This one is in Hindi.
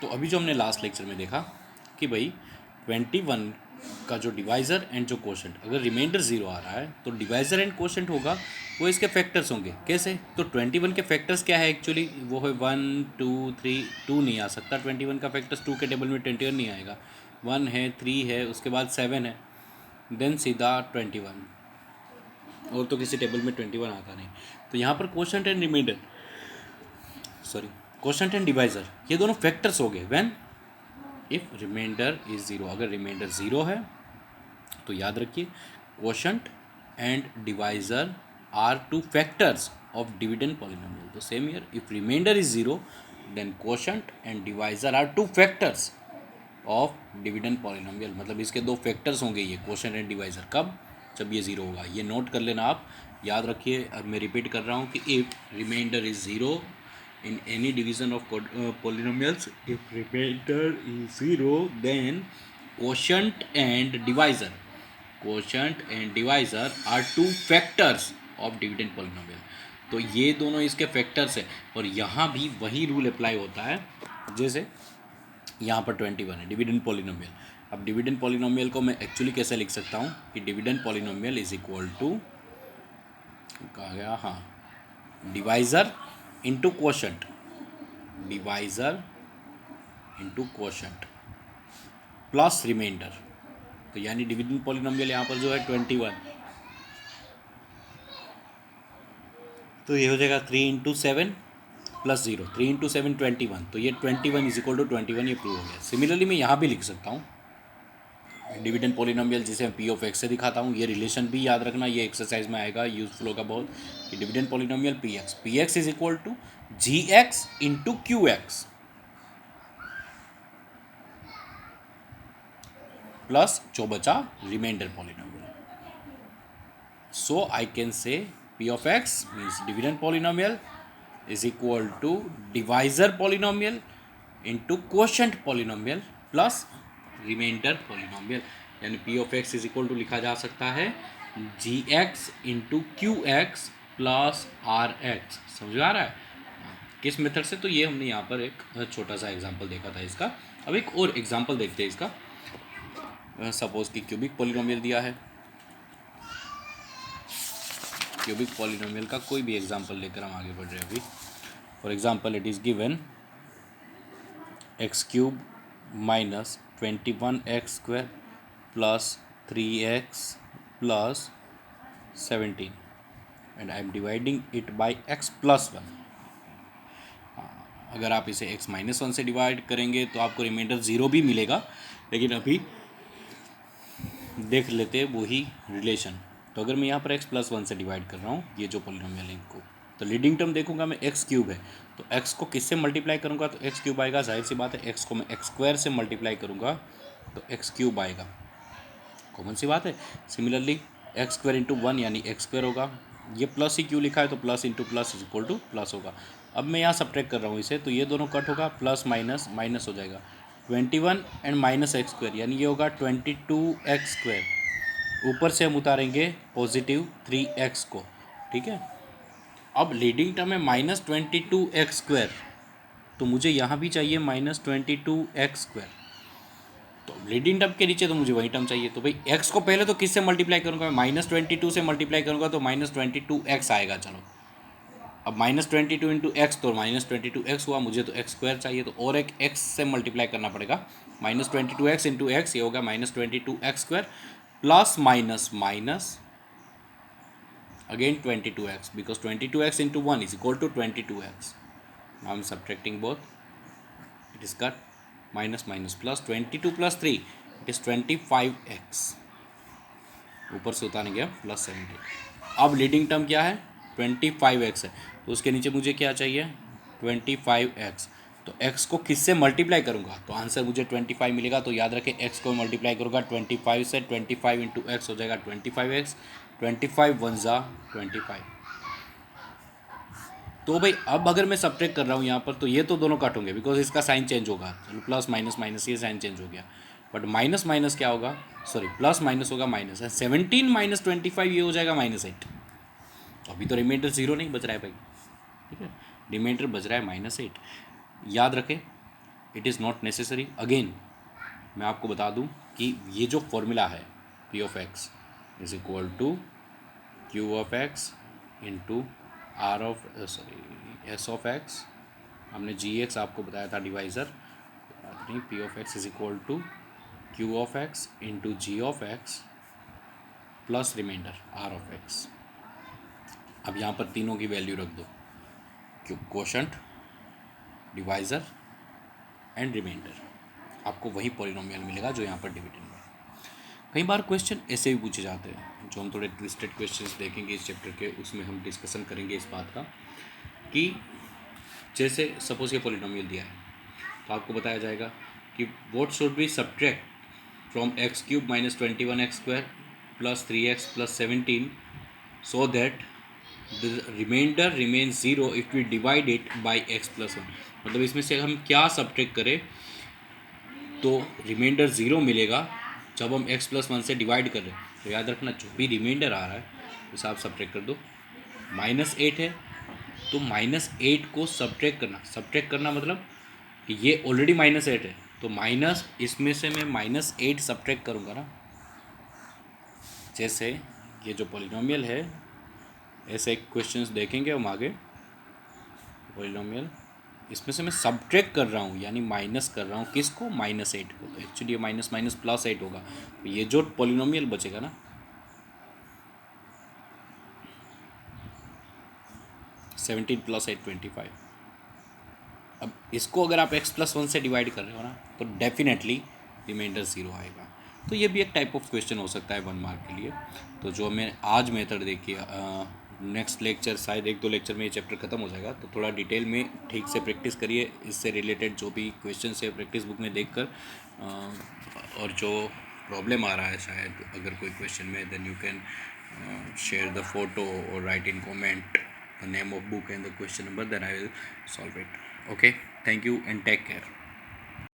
तो अभी जो हमने लास्ट लेक्चर में देखा कि भाई 21 का जो डिवाइज़र एंड जो कोशेंट, अगर रिमाइंडर ज़ीरो आ रहा है तो डिवाइज़र एंड कोशेंट होगा वो इसके फैक्टर्स होंगे। कैसे? तो 21 के फैक्टर्स क्या है एक्चुअली? वो है 1 2 3, 2 नहीं आ सकता 21 का फैक्टर्स, 2 के टेबल में 21 नहीं आएगा। 1 है, 3 है, उसके बाद 7 है, देन सीधा 21, और तो किसी टेबल में 21 आता नहीं। तो यहाँ पर quotient and remainder, sorry, quotient and divisor ये दोनों फैक्टर्स हो गए when if remainder is zero. अगर रिमाइंडर ज़ीरो है तो याद रखिए quotient and divisor are two factors of dividend polynomial. तो same here, if remainder is zero then quotient and divisor are two factors of dividend polynomial. मतलब इसके दो फैक्टर्स होंगे ये कोशेंट एंड डिवाइज़र। कब? जब ये ज़ीरो होगा। ये नोट कर लेना आप, याद रखिए। अब मैं रिपीट कर रहा हूँ कि if remainder is zero in any division of polynomials, if remainder is zero then quotient and divisor are two factors of dividend polynomial। तो ये दोनों इसके फैक्टर्स है, और यहाँ भी वही रूल अप्लाई होता है जैसे यहाँ पर 21 है डिविडेंड पॉलिनोमियल। अब डिविडेंड पॉलिनोमियल को मैं एक्चुअली कैसे लिख सकता हूँ कि dividend polynomial is equal to, कहा गया, हाँ, divisor into quotient, divisor into quotient plus remainder. तो यानी डिविडेंड पॉलिनोमियल यहाँ पर जो है 21, तो ये हो जाएगा 3 इंटू 7 प्लस 0, 3 इंटू 7 21। तो ये 21 इज इक्वल टू 21, ये प्रूव हो गया। सिमिलरली मैं यहाँ भी लिख सकता हूँ डिविडेंड पॉलिनोमियल जिसे मैं पी ऑफ एक्स से दिखाता हूँ। ये रिलेशन भी याद रखना, ये एक्सरसाइज में आएगा, यूजफुल होगा बहुत, कि dividend polynomial P X is equal to G X into Q X plus जो बचा remainder polynomial. So I can say P of X means dividend polynomial is equal to divisor polynomial into quotient polynomial plus remainder polynomial. यानी P of X is equal to लिखा जा सकता है G X into Q X plus R X. समझ आ रहा है किस मेथड से? तो ये हमने यहाँ पर एक छोटा सा एग्जाम्पल देखा था इसका। अब एक और एग्जाम्पल देखते हैं इसका। सपोज कि क्यूबिक पॉलिनोमियल दिया है, क्यूबिक पॉलिनोमियल का कोई भी एग्जांपल लेकर हम आगे बढ़ रहे हैं अभी। For example it is given x cube minus 21x² plus 3x plus 17 and I am dividing it by x plus 1। अगर आप इसे x माइनस 1 से डिवाइड करेंगे तो आपको रिमाइंडर ज़ीरो भी मिलेगा, लेकिन अभी देख लेते हैं वही रिलेशन। तो अगर मैं यहाँ पर x प्लस 1 से डिवाइड कर रहा हूँ ये जो पॉलिनोमियल है इनको, तो लीडिंग टर्म देखूंगा मैं x क्यूब है, तो x को किससे मल्टीप्लाई करूँगा तो x क्यूब आएगा। जाहिर सी बात है x को मैं x स्क्वायर से मल्टीप्लाई करूँगा तो x क्यूब आएगा, कॉमन सी बात है। सिमिलरली x स्क्वायर इंटू 1 यानी x स्क्वायर होगा। ये प्लस ही क्यों लिखा है तो plus into plus is equal two plus होगा। अब मैं यहाँ सब्ट्रैक्ट कर रहा हूँ इसे, तो ये दोनों कट होगा, प्लस माइनस माइनस हो जाएगा। 21 एंड माइनस x स्क्वायर यानी ये होगा 22x स्क्वायर। ऊपर से हम उतारेंगे पॉजिटिव 3x को, ठीक है। अब लीडिंग टर्म है -22x स्क्वायर, तो मुझे यहाँ भी चाहिए -22x स्क्वायर। तो लीडिंग टर्म के नीचे तो मुझे वही टर्म चाहिए। तो भाई x को पहले तो किससे मल्टीप्लाई करूँगा मैं? -22 से मल्टीप्लाई करूँगा तो -22x आएगा। चलो अब -22 इंटू एक्स तो -22x हुआ, मुझे तो x स्क्वायर चाहिए, तो और एक x से मल्टीप्लाई करना पड़ेगा। -22x इंटू एक्स ये होगा -22x square plus minus minus again 22x because 22x into 1 is equal to 22x. Now I'm subtracting both. It is cut. Minus minus plus 22 plus 3 it is 25x. ऊपर से उतारने गया प्लस 17। अब लीडिंग टर्म क्या है? 25x है, तो उसके नीचे मुझे क्या चाहिए? 25x। तो x को किससे मल्टीप्लाई करूँगा तो आंसर मुझे 25 मिलेगा। तो याद रखें x को मल्टीप्लाई करूँगा 25 से, 25 इंटू एक्स हो जाएगा 25x, 25 वन ज़ा 25। तो भाई अब अगर मैं सब्ट्रैक्ट कर रहा हूँ यहाँ पर तो ये तो दोनों कट होंगे बिकॉज इसका साइन चेंज होगा। चलो प्लस माइनस माइनस ये साइन चेंज हो गया, बट माइनस माइनस क्या होगा? सॉरी प्लस माइनस होगा माइनस है। 17 माइनस 25 ये हो जाएगा -8। अभी तो रिमाइंडर ज़ीरो नहीं बच रहा है भाई, ठीक है, रिमाइंडर बच रहा है -8। याद रखें it is not necessary. Again मैं आपको बता दूं कि ये जो फॉर्मूला है P of X is equal to Q of X into R of sorry S of X, हमने जी एक्स आपको बताया था डिवाइज़र, बात नहीं, P of X is equal to Q of X into G of X plus remainder R of X. अब यहाँ पर तीनों की वैल्यू रख दो, क्यों कोशंट, डिवाइज़र एंड रिमाइंडर, आपको वही पॉलिनोमियल मिलेगा जो यहाँ पर डिविडेंड में। कई बार क्वेश्चन ऐसे भी पूछे जाते हैं, जो हम थोड़े ट्विस्टेड क्वेश्चंस देखेंगे इस चैप्टर के, उसमें हम डिस्कशन करेंगे इस बात का कि जैसे सपोज ये पॉलिनोमियल दिया है तो आपको बताया जाएगा कि what should be subtract from X cube minus 21x² plus 3x plus 17 so that the remainder remain zero if we divide it by X plus 1। मतलब इसमें से हम क्या सब्ट्रैक्ट करें तो रिमाइंडर ज़ीरो मिलेगा जब हम x प्लस 1 से डिवाइड कर रहे हैं। तो याद रखना जो भी रिमाइंडर आ रहा है उसे आप सब्ट्रैक्ट कर दो। -8 है तो -8 को सब्ट्रैक्ट करना मतलब कि ये ऑलरेडी -8 है तो माइनस इसमें से मैं -8 सब्ट्रैक्ट करूँगा ना। जैसे ये जो पॉलिनोमियल है ऐसे क्वेश्चंस देखेंगे हम आगे, पॉलिनोमियल इसमें से मैं सब्ट्रैक्ट कर रहा हूँ यानी माइनस कर रहा हूँ किसको, -8 को। तो एक्चुअली ये माइनस माइनस प्लस 8 होगा, तो ये जो पॉलिनोमियल बचेगा ना 17 प्लस 8 25। अब इसको अगर आप x प्लस 1 से डिवाइड कर रहे हो ना तो डेफिनेटली रिमाइंडर ज़ीरो आएगा। तो ये भी एक टाइप ऑफ क्वेश्चन हो सकता है 1 मार्क के लिए। तो जो मैं आज मेथड देखिए, नेक्स्ट लेक्चर शायद 1-2 लेक्चर में ये चैप्टर ख़त्म हो जाएगा, तो थोड़ा डिटेल में ठीक से प्रैक्टिस करिए, इससे रिलेटेड जो भी क्वेश्चन है प्रैक्टिस बुक में देखकर, और जो प्रॉब्लम आ रहा है शायद अगर कोई क्वेश्चन में, then you can share the photo or write in comment the name of book and the question number, then I will solve it. Okay, thank you and take care.